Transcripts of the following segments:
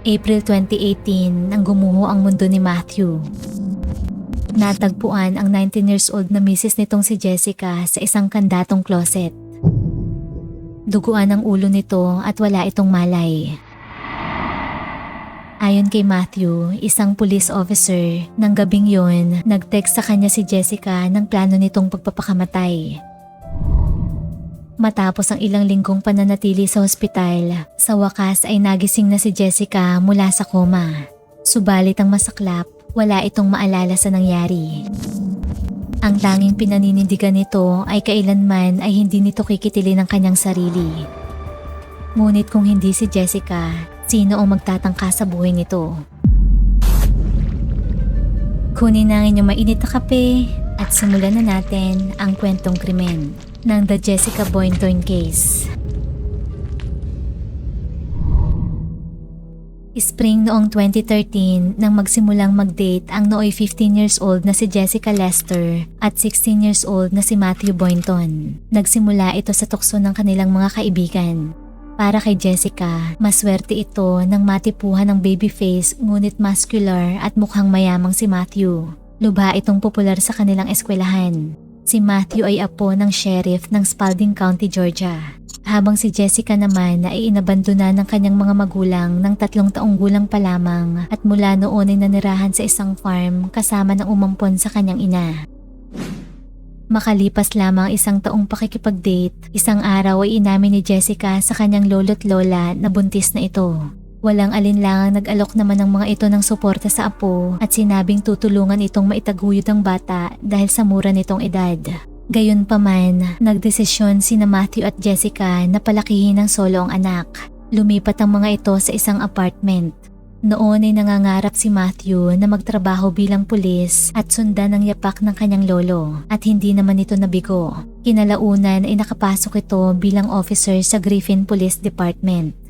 April 2018 nang gumuho ang mundo ni Matthew. Natagpuan ang 19 years old na misis nitong si Jessica sa isang kandatong closet. Duguan ang ulo nito at wala itong malay. Ayon kay Matthew, isang police officer, nang gabing yon, nag-text sa kanya si Jessica ng plano nitong pagpapakamatay. Matapos ang ilang linggong pananatili sa ospital, sa wakas ay nagising na si Jessica mula sa koma. Subalit ang masaklap, wala itong maalala sa nangyari. Ang tanging pinaninindigan nito ay kailanman ay hindi nito kikitilin ang kanyang sarili. Ngunit kung hindi si Jessica, sino ang magtatangka sa buhay nito? Kunin na ang inyong mainit na kape at simulan na natin ang kwentong krimen ng The Jessica Boynton Case. Spring noong 2013 nang magsimulang mag-date ang nooy 15 years old na si Jessica Lester at 16 years old na si Matthew Boynton. Nagsimula ito sa tukso ng kanilang mga kaibigan. Para kay Jessica, maswerte ito nang matipuhan ng baby face ngunit muscular at mukhang mayamang si Matthew. Lubha itong popular sa kanilang eskwelahan. Si Matthew ay apo ng sheriff ng Spalding County, Georgia. Habang si Jessica naman ay inabandona ng kanyang mga magulang ng 3 taong gulang pa lamang at mula noon ay nanirahan sa isang farm kasama ng umampon sa kanyang ina. Makalipas lamang 1 taong pakikipag-date, isang araw ay inamin ni Jessica sa kanyang lolo't lola na buntis na ito. Walang alinlangang nag-alok naman ng mga ito ng suporta sa apo at sinabing tutulungan itong maitaguyod ang bata dahil sa mura nitong edad. Gayunpaman, nagdesisyon sina Matthew at Jessica na palakihin ng solo ang anak. Lumipat ang mga ito sa isang apartment. Noon ay nangangarap si Matthew na magtrabaho bilang pulis at sundan ang yapak ng kanyang lolo at hindi naman ito nabigo. Kinalaunan ay nakapasok ito bilang officer sa Griffin Police Department.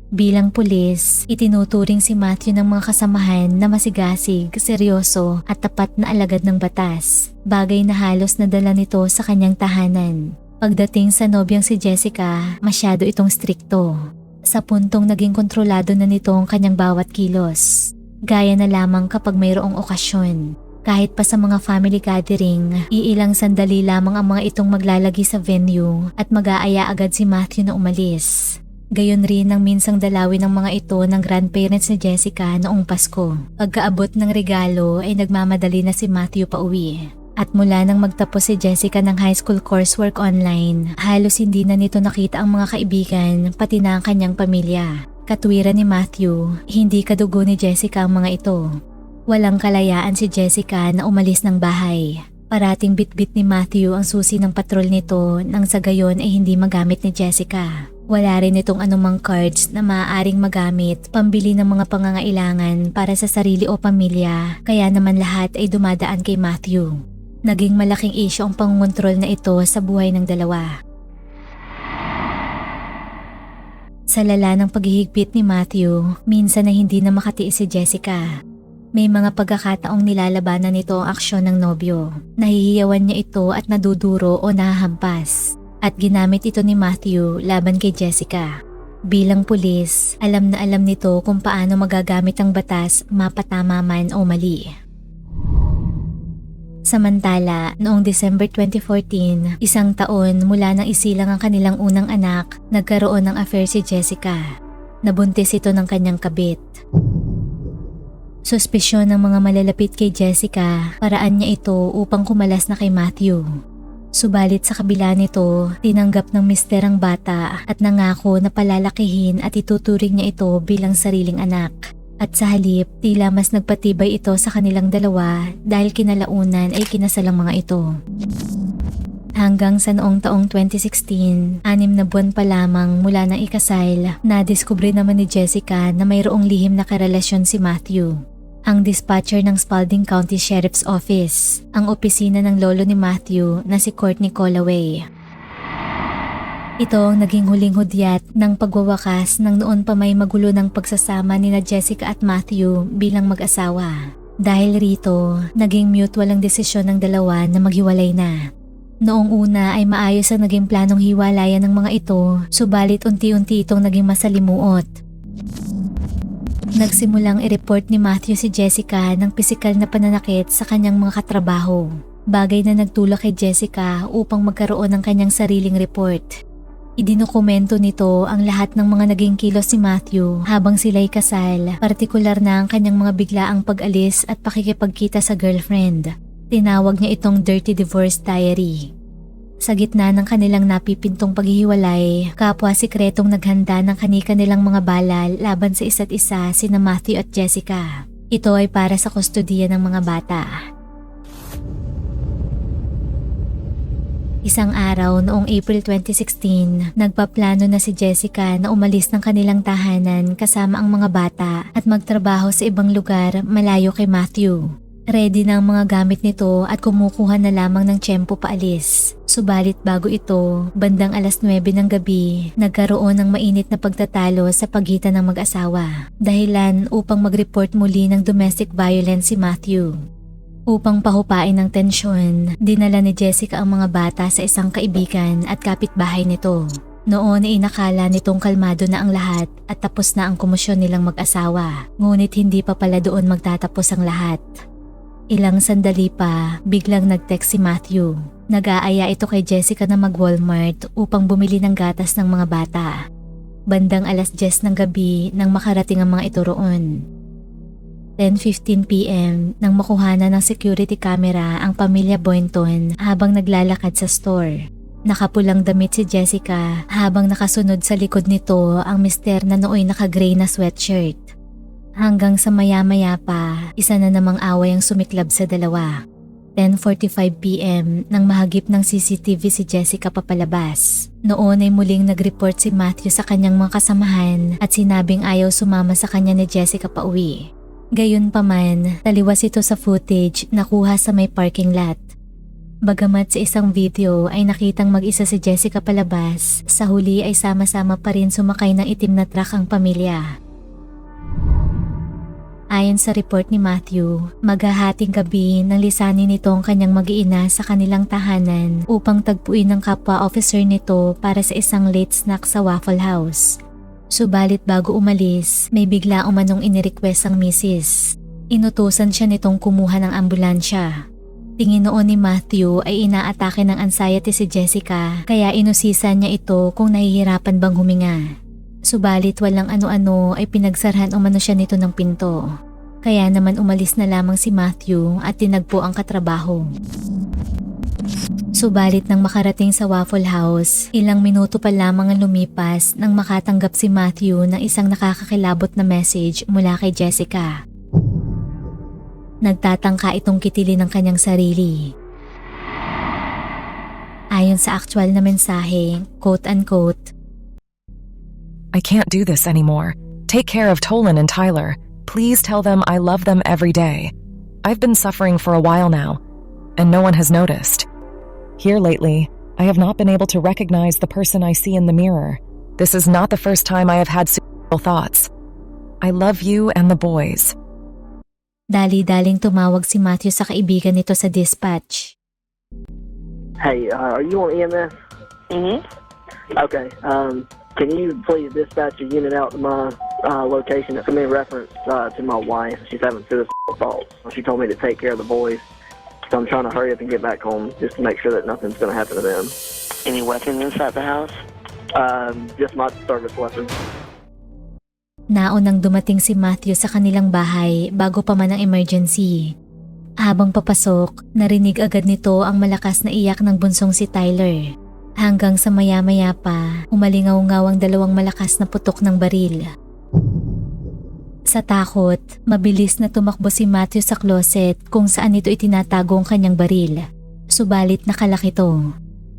Bilang pulis, itinuturing si Matthew ng mga kasamahan na masigasig, seryoso at tapat na alagad ng batas, bagay na halos nadala nito sa kanyang tahanan. Pagdating sa nobyang si Jessica, masyado itong strikto. Sa puntong naging kontrolado na nito ang kanyang bawat kilos. Gaya na lamang kapag mayroong okasyon. Kahit pa sa mga family gathering, iilang sandali lamang ang mga itong maglalagi sa venue at mag-aaya agad si Matthew na umalis. Gayon rin ang minsang dalawin ng mga ito ng grandparents ni Jessica noong Pasko. Pagkaabot ng regalo ay nagmamadali na si Matthew pauwi. At mula nang magtapos si Jessica ng high school coursework online, halos hindi na nito nakita ang mga kaibigan pati na ang kanyang pamilya. Katwiran ni Matthew, hindi kadugo ni Jessica ang mga ito. Walang kalayaan si Jessica na umalis ng bahay. Parating bitbit ni Matthew ang susi ng patrol nito nang sa gayon ay hindi magamit ni Jessica. Wala rin itong anumang cards na maaaring magamit pambili ng mga pangangailangan para sa sarili o pamilya, kaya naman lahat ay dumadaan kay Matthew. Naging malaking issue ang pangontrol na ito sa buhay ng dalawa. Sa lala ng paghihigpit ni Matthew, minsan na hindi na makatiis si Jessica. May mga pagkakataong nilalabanan nito ang aksyon ng nobyo. Nahihiyawan niya ito at naduduro o nahahampas. At ginamit ito ni Matthew laban kay Jessica. Bilang pulis, alam na alam nito kung paano magagamit ang batas, mapatama man o mali. Samantala, noong December 2014, 1 taon mula nang isilang ang kanilang unang anak, nagkaroon ng affair si Jessica. Nabuntis ito ng kanyang kabit. Suspisyon ng mga malalapit kay Jessica, paraan niya ito upang kumalas na kay Matthew. Subalit sa kabila nito, tinanggap ng mister ang bata at nangako na palalakihin at ituturing niya ito bilang sariling anak. At sa halip, tila mas nagpatibay ito sa kanilang dalawa dahil kinalaunan ay kinasal ang mga ito. Hanggang sa noong taong 2016, 6 na buwan pa lamang mula nang ikasal, nadiskubre naman ni Jessica na mayroong lihim na karelasyon si Matthew. Ang dispatcher ng Spalding County Sheriff's Office, ang opisina ng lolo ni Matthew na si Courtney Colloway. Ito ang naging huling hudyat ng pagwawakas ng noon pa may magulo ng pagsasama ni Jessica at Matthew bilang mag-asawa. Dahil rito, naging mutual ang desisyon ng dalawa na maghiwalay na. Noong una ay maayos ang naging planong hiwalayan ng mga ito, subalit unti-unti itong naging masalimuot. Nagsimulang i-report ni Matthew si Jessica ng pisikal na pananakit sa kanyang mga katrabaho. Bagay na nagtulak kay Jessica upang magkaroon ng kanyang sariling report. Idinokumento nito ang lahat ng mga naging kilos ni Matthew habang sila'y kasal, partikular na ang kanyang mga biglaang pag-alis at pakikipagkita sa girlfriend. Tinawag niya itong Dirty Divorce Diary. Sa gitna ng kanilang napipintong paghihiwalay, kapwa sikretong naghanda ng kani-kanilang mga bala laban sa isa't isa sina Matthew at Jessica. Ito ay para sa kustodiya ng mga bata. Isang araw noong April 2016, nagpaplano na si Jessica na umalis ng kanilang tahanan kasama ang mga bata at magtrabaho sa ibang lugar malayo kay Matthew. Ready na ang mga gamit nito at kumukuha na lamang ng tiyempo paalis. Subalit bago ito, bandang alas 9 ng gabi, nagkaroon ng mainit na pagtatalo sa pagitan ng mag-asawa. Dahilan upang mag-report muli ng domestic violence si Matthew. Upang pahupain ng tensyon, dinala ni Jessica ang mga bata sa isang kaibigan at kapitbahay nito. Noon ay inakala nitong kalmado na ang lahat at tapos na ang komosyon nilang mag-asawa. Ngunit hindi pa pala doon magtatapos ang lahat. Ilang sandali pa, biglang nag-text si Matthew. Nag-aaya ito kay Jessica na mag-Walmart upang bumili ng gatas ng mga bata. Bandang alas 10 ng gabi nang makarating ang mga ito roon. 10:15 PM nang makuhanan ng security camera ang pamilya Boynton habang naglalakad sa store. Nakapulang damit si Jessica habang nakasunod sa likod nito ang mister na nooy naka-gray na sweatshirt. Hanggang sa maya-maya pa, isa na namang away ang sumiklab sa dalawa. 10:45 PM nang mahagip ng CCTV si Jessica papalabas. Noon ay muling nag-report si Matthew sa kanyang mga kasamahan at sinabing ayaw sumama sa kanya ni Jessica pauwi. Gayunpaman, taliwas ito sa footage na kuha sa may parking lot. Bagamat sa isang video ay nakitang mag-isa si Jessica palabas, sa huli ay sama-sama pa rin sumakay ng itim na truck ang pamilya. Ayon sa report ni Matthew, maghahating gabi nang lisanin nito ang kanyang mag-iina sa kanilang tahanan upang tagpuin ng kapwa officer nito para sa isang late snack sa Waffle House. Subalit bago umalis, may bigla umanong inirequest ang misis. Inutusan siya nitong kumuha ng ambulansya. Tingin noon ni Matthew ay inaatake ng anxiety si Jessica kaya inusisan niya ito kung nahihirapan bang huminga. Subalit walang ano-ano ay pinagsarhan umano siya nito ng pinto. Kaya naman umalis na lamang si Matthew at tinagpo ang katrabaho. Subalit nang makarating sa Waffle House, ilang minuto pa lamang ang lumipas nang makatanggap si Matthew ng isang nakakakilabot na message mula kay Jessica. Nagtatangka itong kitilin ng kanyang sarili. Ayon sa actual na mensahe, quote-unquote, I can't do this anymore. Take care of Tolan and Tyler. Please tell them I love them every day. I've been suffering for a while now, and no one has noticed. Here lately, I have not been able to recognize the person I see in the mirror. This is not the first time I have had suicidal thoughts. I love you and the boys. Dali-daling tumawag si Matthew sa kaibigan nito sa dispatch. Hey, are you on EMS? Mm-hmm. Okay, can you please dispatch a unit out to my location? It's in reference to my wife. She's having suicidal thoughts. She told me to take care of the boys. So I'm trying to hurry up and get back home just to make sure that nothing's going to happen to them. Any weapons inside the house? Just my service weapon. Naunang dumating si Matthew sa kanilang bahay bago pa man ang emergency. Habang papasok, narinig agad nito ang malakas na iyak ng bunsong si Tyler. Hanggang sa maya-maya pa, umalingaw-ngaw ang dalawang malakas na putok ng baril. Sa takot, mabilis na tumakbo si Matthew sa closet kung saan ito itinatago ang kanyang baril. Subalit nakalak ito.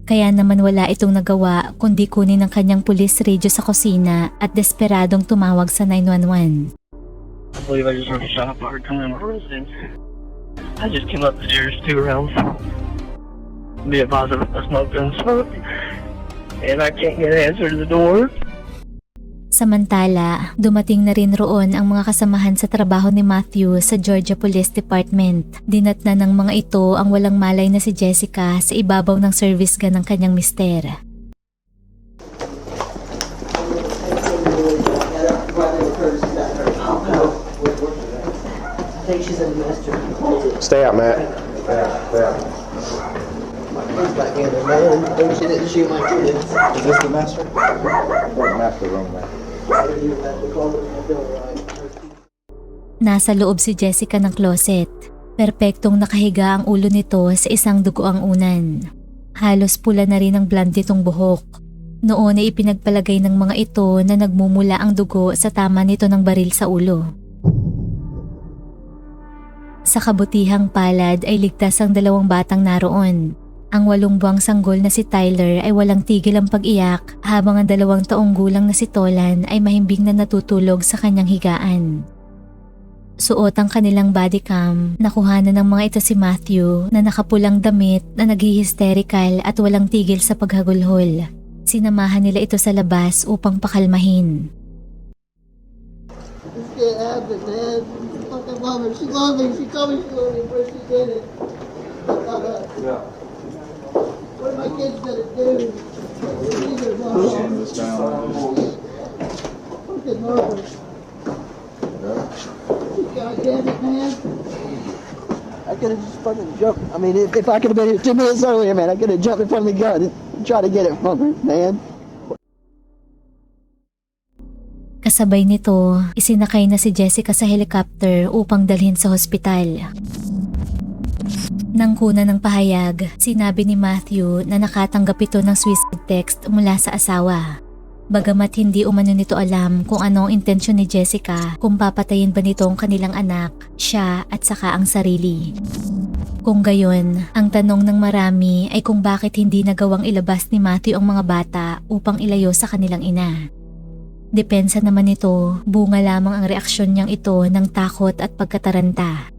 Kaya naman wala itong nagawa kundi kunin ang kanyang police radio sa kusina at desperadong tumawag sa 911. I believe I just heard a shot fired coming in my residence. I just came up the stairs 2 rounds. Be advised of a smoke gun smoke. And I can't get an answer to the door. Samantala, dumating na rin roon ang mga kasamahan sa trabaho ni Matthew sa Georgia Police Department. Dinatna ng mga ito ang walang malay na si Jessica sa ibabaw ng service gun ng kanyang mister. think she's in the master closet. Stay out, Matt. Stay out. My kid's back in there, man. Maybe she didn't shoot my kid. Is this the master? What master room, man? The master closet, I feel right. Nasa loob si Jessica ng closet. Perpektong nakahiga ang ulo nito sa isang dugoang unan. Halos pula na rin ang blonde nitong buhok. Noon ay ipinagpalagay ng mga ito na nagmumula ang dugo sa tama nito ng baril sa ulo. Sa kabutihang palad ay ligtas ang 2 batang naroon. Ang 8 buwang sanggol na si Tyler ay walang tigil ang pag-iyak habang ang 2 taong gulang na si Tolan ay mahimbing na natutulog sa kanyang higaan. Suot ang kanilang body cam, nakuhanan ng mga ito si Matthew na nakapulang damit na naghihisterikal at walang tigil sa paghagulhol. Sinamahan nila ito sa labas upang pakalmahin. This can't happen, man. Fucking mom her. She loved me. She told me she loved me before she did it. Yeah. What are my kids gonna do? These are mom. This down. Fucking mom. God damn it, man. I could have just fucking jumped. I mean, if I could have been here 2 minutes earlier, man, I could have jumped in front of the gun and tried to get it from her, man. Kasabay nito, isinakay na si Jessica sa helicopter upang dalhin sa hospital. Nang kuna ng pahayag, sinabi ni Matthew na nakatanggap ito ng suicide text mula sa asawa. Bagamat hindi umano nito alam kung ano ang intensyon ni Jessica kung papatayin ba nito ang kanilang anak, siya at saka ang sarili. Kung gayon, ang tanong ng marami ay kung bakit hindi nagawang ilabas ni Matthew ang mga bata upang ilayo sa kanilang ina. Depensa naman nito, bunga lamang ang reaksyon niyang ito ng takot at pagkataranta.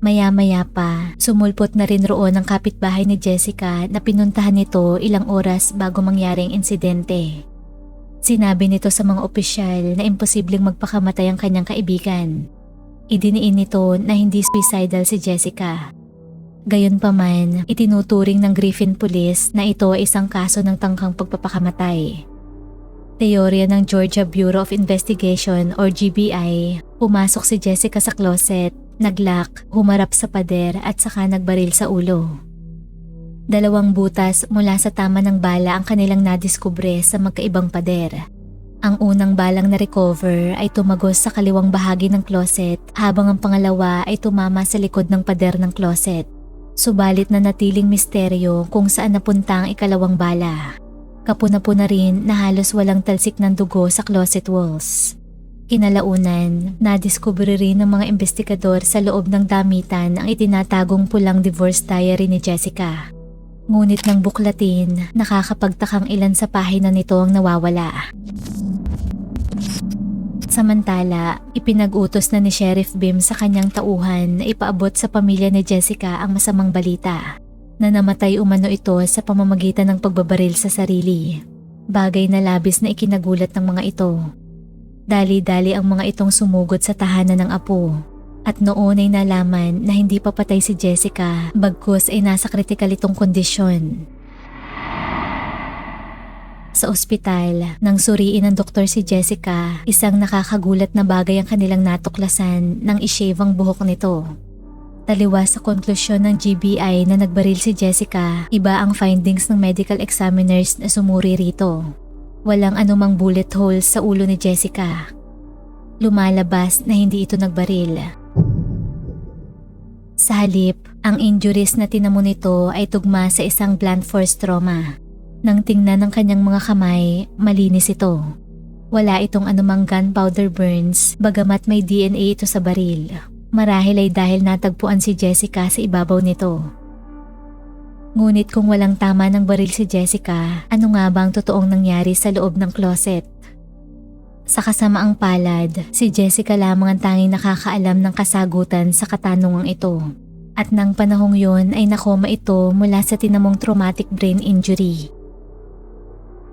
Maya-maya pa, sumulpot na rin roon ang kapitbahay ni Jessica na pinuntahan nito ilang oras bago mangyaring insidente. Sinabi nito sa mga opisyal na imposibleng magpakamatay ang kanyang kaibigan. Idiniin nito na hindi suicidal si Jessica. Gayunpaman, itinuturing ng Griffin Police na ito ay isang kaso ng tangkang pagpapakamatay. Teorya ng Georgia Bureau of Investigation or GBI, pumasok si Jessica sa closet, naglock, humarap sa pader at saka nagbaril sa ulo. 2 butas mula sa tama ng bala ang kanilang nadiskubre sa magkaibang pader. Ang unang balang na-recover ay tumagos sa kaliwang bahagi ng closet habang ang pangalawa ay tumama sa likod ng pader ng closet. Subalit na natiling misteryo kung saan napunta ang ikalawang bala. Kapuna-puna rin na halos walang talsik ng dugo sa closet walls. Kinalaunan, nadiskubre rin ng mga investigador sa loob ng damitan ang itinatagong pulang divorce diary ni Jessica. Ngunit nang buklatin, nakakapagtakang ilan sa pahina nito ang nawawala. Samantala, ipinag-utos na ni Sheriff Bim sa kanyang tauhan na ipaabot sa pamilya ni Jessica ang masamang balita na namatay umano ito sa pamamagitan ng pagbabaril sa sarili. Bagay na labis na ikinagulat ng mga ito. Dali-dali ang mga itong sumugod sa tahanan ng apo. At noon ay nalaman na hindi pa patay si Jessica bagkus ay nasa kritikal itong kondisyon. Sa ospital, nang suriin ng doktor si Jessica, isang nakakagulat na bagay ang kanilang natuklasan nang i-shave ang buhok nito. Taliwas sa konklusyon ng GBI na nagbaril si Jessica, iba ang findings ng medical examiners na sumuri rito. Walang anumang bullet holes sa ulo ni Jessica. Lumalabas na hindi ito nagbaril. Sa halip, ang injuries na tinamo nito ay tugma sa isang blunt force trauma. Nang tingnan ng kanyang mga kamay, malinis ito. Wala itong anumang gunpowder burns bagamat may DNA ito sa baril. Marahil ay dahil natagpuan si Jessica sa ibabaw nito. Ngunit kung walang tama ng baril si Jessica, ano nga ba ang totoong nangyari sa loob ng closet? Sa kasamaang palad, si Jessica lamang ang tanging nakakaalam ng kasagutan sa katanungang ito. At nang panahong yun ay nakoma ito mula sa tinamong traumatic brain injury.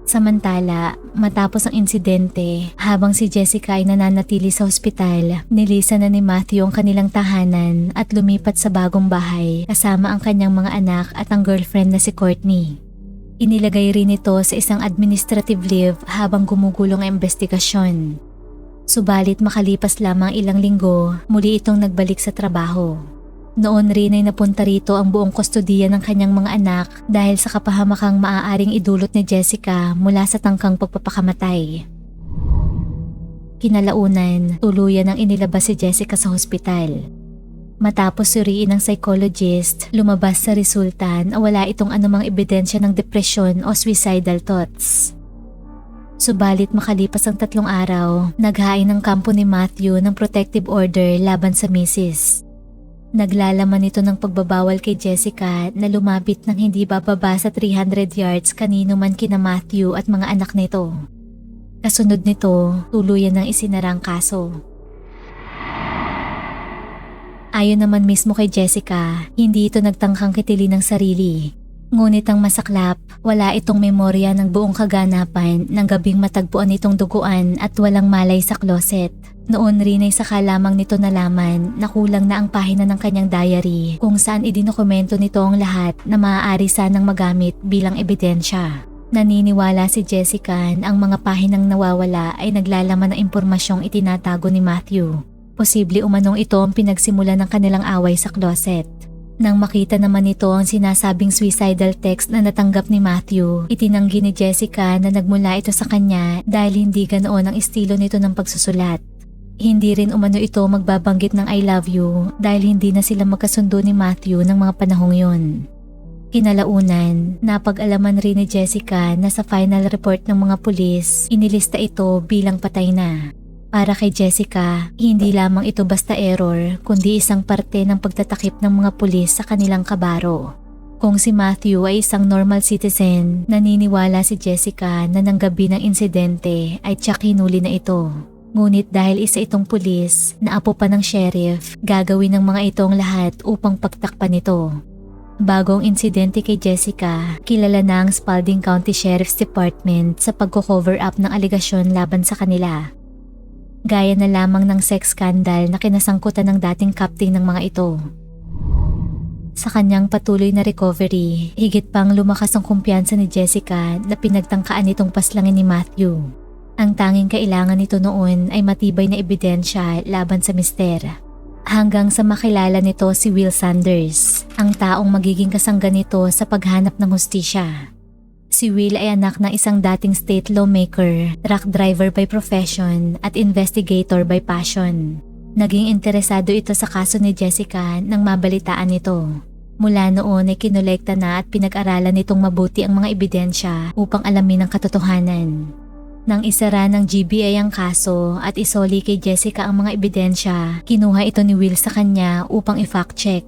Samantala, matapos ang insidente, habang si Jessica ay nananatili sa ospital, nilisan na ni Matthew ang kanilang tahanan at lumipat sa bagong bahay kasama ang kanyang mga anak at ang girlfriend na si Courtney. Inilagay rin ito sa isang administrative leave habang gumugulong ang investigasyon. Subalit makalipas lamang ilang linggo, muli itong nagbalik sa trabaho. Noon rin ay napunta rito ang buong kustodiya ng kanyang mga anak dahil sa kapahamakang maaaring idulot ni Jessica mula sa tangkang pagpapakamatay. Kinalaunan, tuluyan ang inilabas si Jessica sa hospital. Matapos suriin ng psychologist, lumabas sa resulta na wala itong anumang ebidensya ng depresyon o suicidal thoughts. Subalit makalipas ang 3 araw, naghain ng kampo ni Matthew ng protective order laban sa Mrs. Naglalaman ito ng pagbabawal kay Jessica na lumapit ng hindi bababa sa 300 yards kanino man kina Matthew at mga anak nito. Kasunod nito, tuluyan ng isinarang kaso. Ayon naman mismo kay Jessica, hindi ito nagtangkang kitilin ng sarili. Ngunit ang masaklap, wala itong memorya ng buong kaganapan ng gabing matagpuan itong duguan at walang malay sa closet. Noon rin ay saka lamang nito nalaman na kulang na ang pahina ng kanyang diary kung saan idinokumento nito ang lahat na maaari sanang magamit bilang ebidensya. Naniniwala si Jessica na ang mga pahinang nawawala ay naglalaman ng impormasyong itinatago ni Matthew. Posible umanong ito ang pinagsimula ng kanilang away sa closet. Nang makita naman nito ang sinasabing suicidal text na natanggap ni Matthew, itinanggi ni Jessica na nagmula ito sa kanya dahil hindi ganoon ang estilo nito ng pagsusulat. Hindi rin umano ito magbabanggit ng I love you dahil hindi na sila magkasundo ni Matthew ng mga panahong yun. Kinalaunan, napag-alaman rin ni Jessica na sa final report ng mga pulis, inilista ito bilang patay na. Para kay Jessica, hindi lamang ito basta error kundi isang parte ng pagtatakip ng mga pulis sa kanilang kabaro. Kung si Matthew ay isang normal citizen, naniniwala si Jessica na nang gabi ng insidente ay tiyak hinuli na ito. Ngunit dahil isa itong pulis na apo pa ng sheriff, gagawin ng mga ito ang lahat upang pagtakpan ito. Bago ang insidente kay Jessica, kilala na ang Spalding County Sheriff's Department sa pagko-cover up ng aligasyon laban sa kanila. Gaya na lamang ng sex scandal na kinasangkutan ng dating captain ng mga ito. Sa kanyang patuloy na recovery, higit pang lumakas ang kumpiyansa ni Jessica na pinagtangkaan nitong paslangin ni Matthew. Ang tanging kailangan nito noon ay matibay na ebidensya laban sa mister. Hanggang sa makilala nito si Will Sanders, ang taong magiging kasangga nito sa paghanap ng hustisya. Si Will ay anak ng isang dating state lawmaker, truck driver by profession at investigator by passion. Naging interesado ito sa kaso ni Jessica nang mabalitaan nito. Mula noon ay kinolekta na at pinag-aralan nitong mabuti ang mga ebidensya upang alamin ang katotohanan. Nang isara ng GBI ang kaso at isoli kay Jessica ang mga ebidensya, kinuha ito ni Will sa kanya upang i-fact check.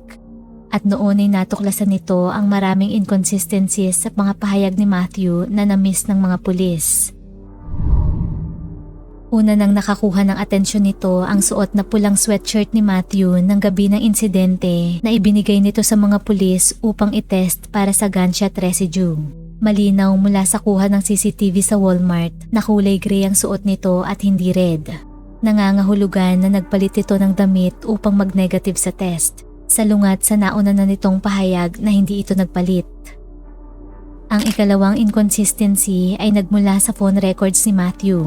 At noon ay natuklasan nito ang maraming inconsistencies sa mga pahayag ni Matthew na na-miss ng mga pulis. Una nang nakakuha ng atensyon nito ang suot na pulang sweatshirt ni Matthew ng gabi ng insidente na ibinigay nito sa mga pulis upang itest para sa gunshot residue. Malinaw mula sa kuha ng CCTV sa Walmart na kulay gray ang suot nito at hindi red. Nangangahulugan na nagpalit ito ng damit upang mag-negative sa test. Salungat sa nauna na nitong pahayag na hindi ito nagpalit. Ang ikalawang inconsistency ay nagmula sa phone records ni Matthew.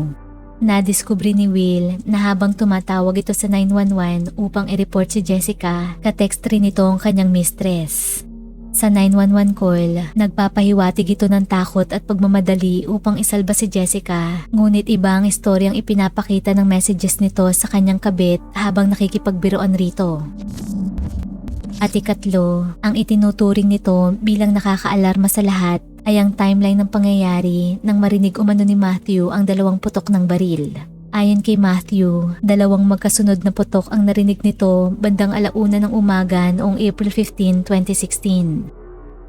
Nadiskubre ni Will na habang tumatawag ito sa 911 upang i-report si Jessica, ka-text rin ito ang kanyang mistress. Sa 911 call, nagpapahiwatig ito ng takot at pagmamadali upang isalba si Jessica, ngunit iba ang istoryang ipinapakita ng messages nito sa kanyang kabit habang nakikipagbiroan rito. At ikatlo, ang itinuturing nito bilang nakakaalarma sa lahat ay ang timeline ng pangyayari nang marinig umano ni Matthew ang 2 putok ng baril. Ayon kay Matthew, 2 magkasunod na putok ang narinig nito bandang 1:00 ng umaga noong April 15, 2016.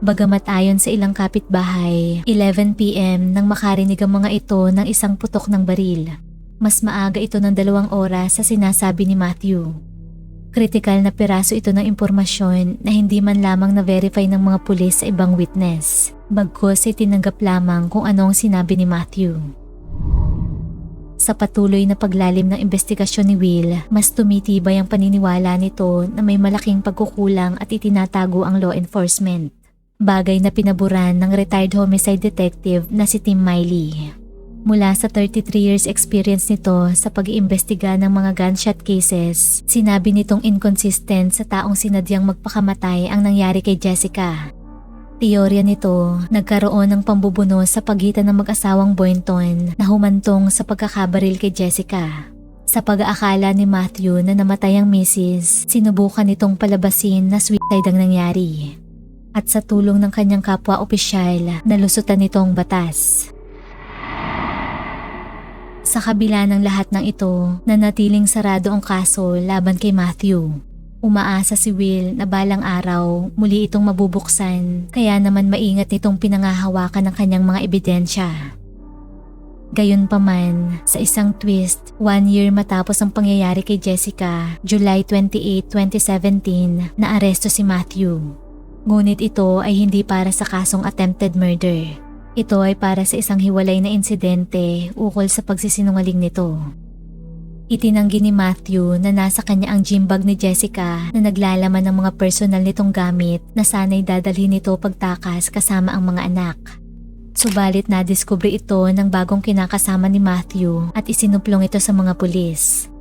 Bagamat ayon sa ilang kapitbahay, 11 PM nang makarinig ang mga ito ng isang putok ng baril. Mas maaga ito ng 2 oras sa sinasabi ni Matthew. Kritikal na piraso ito ng impormasyon na hindi man lamang na-verify ng mga pulis sa ibang witness. Bagkus ay tinanggap lamang kung ano ang sinabi ni Matthew. Sa patuloy na paglalim ng investigasyon ni Will, mas tumitibay ang paniniwala nito na may malaking pagkukulang at itinatago ang law enforcement. Bagay na pinaburan ng retired homicide detective na si Tim Miley. Mula sa 33 years experience nito sa pag-iimbestiga ng mga gunshot cases, sinabi nitong inconsistent sa taong sinadyang magpakamatay ang nangyari kay Jessica. Teorya nito, nagkaroon ng pambubuno sa pagitan ng mag-asawang Boynton na humantong sa pagkakabaril kay Jessica. Sa pag-aakala ni Matthew na namatay ang misis, sinubukan nitong palabasin na suicide ang nangyari. At sa tulong ng kanyang kapwa-opisyal, nalusutan nitong batas. Sa kabila ng lahat ng ito, nanatiling sarado ang kaso laban kay Matthew. Umaasa si Will na balang araw muli itong mabubuksan, kaya naman maingat nitong pinangahawakan ng kanyang mga ebidensya. Gayunpaman, sa isang twist, 1 year matapos ang pangyayari kay Jessica, July 28, 2017, naaresto si Matthew. Ngunit ito ay hindi para sa kasong attempted murder. Ito ay para sa isang hiwalay na insidente ukol sa pagsisinungaling nito. Itinanggi ni Matthew na nasa kanya ang gym bag ni Jessica na naglalaman ng mga personal nitong gamit na sana'y dadalhin nito pagtakas kasama ang mga anak. Subalit nadiskubre ito ng bagong kinakasama ni Matthew at isinumplong ito sa mga pulis.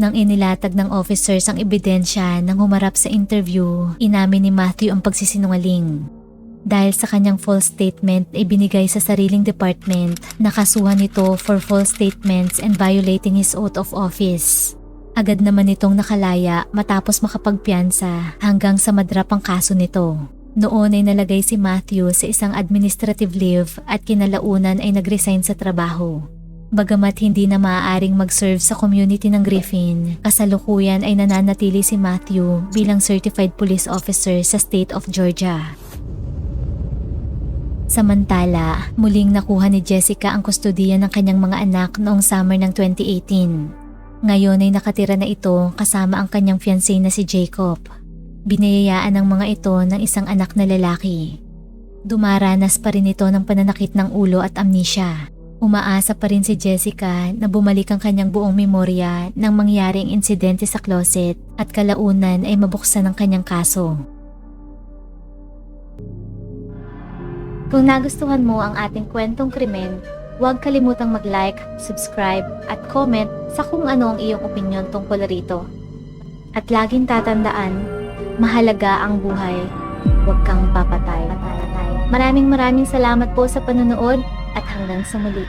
Nang inilatag ng officers ang ebidensya nang humarap sa interview, inamin ni Matthew ang pagsisinungaling. Dahil sa kanyang false statement na ibinigay sa sariling department, nakasuhan nito for false statements and violating his oath of office. Agad naman itong nakalaya matapos makapagpiyansa hanggang sa madrap ang kaso nito. Noon ay nalagay si Matthew sa isang administrative leave at kinalaunan ay nag-resign sa trabaho. Bagamat hindi na maaaring mag-serve sa community ng Griffin, kasalukuyan ay nananatili si Matthew bilang certified police officer sa state of Georgia. Samantala, muling nakuha ni Jessica ang kustodiya ng kanyang mga anak noong summer ng 2018. Ngayon ay nakatira na ito kasama ang kanyang fiancé na si Jacob. Biniyayaan ng mga ito ng isang anak na lalaki. Dumaranas pa rin ito ng pananakit ng ulo at amnesia. Umaasa pa rin si Jessica na bumalik ang kanyang buong memorya nang mangyaring insidente sa closet at kalaunan ay mabuksan ang kanyang kaso. Kung nagustuhan mo ang ating kwentong krimen, huwag kalimutang mag-like, subscribe at comment sa kung ano ang iyong opinyon tungkol rito. At laging tatandaan, mahalaga ang buhay, huwag kang papatay. Maraming salamat po sa panonood at hanggang sa muli.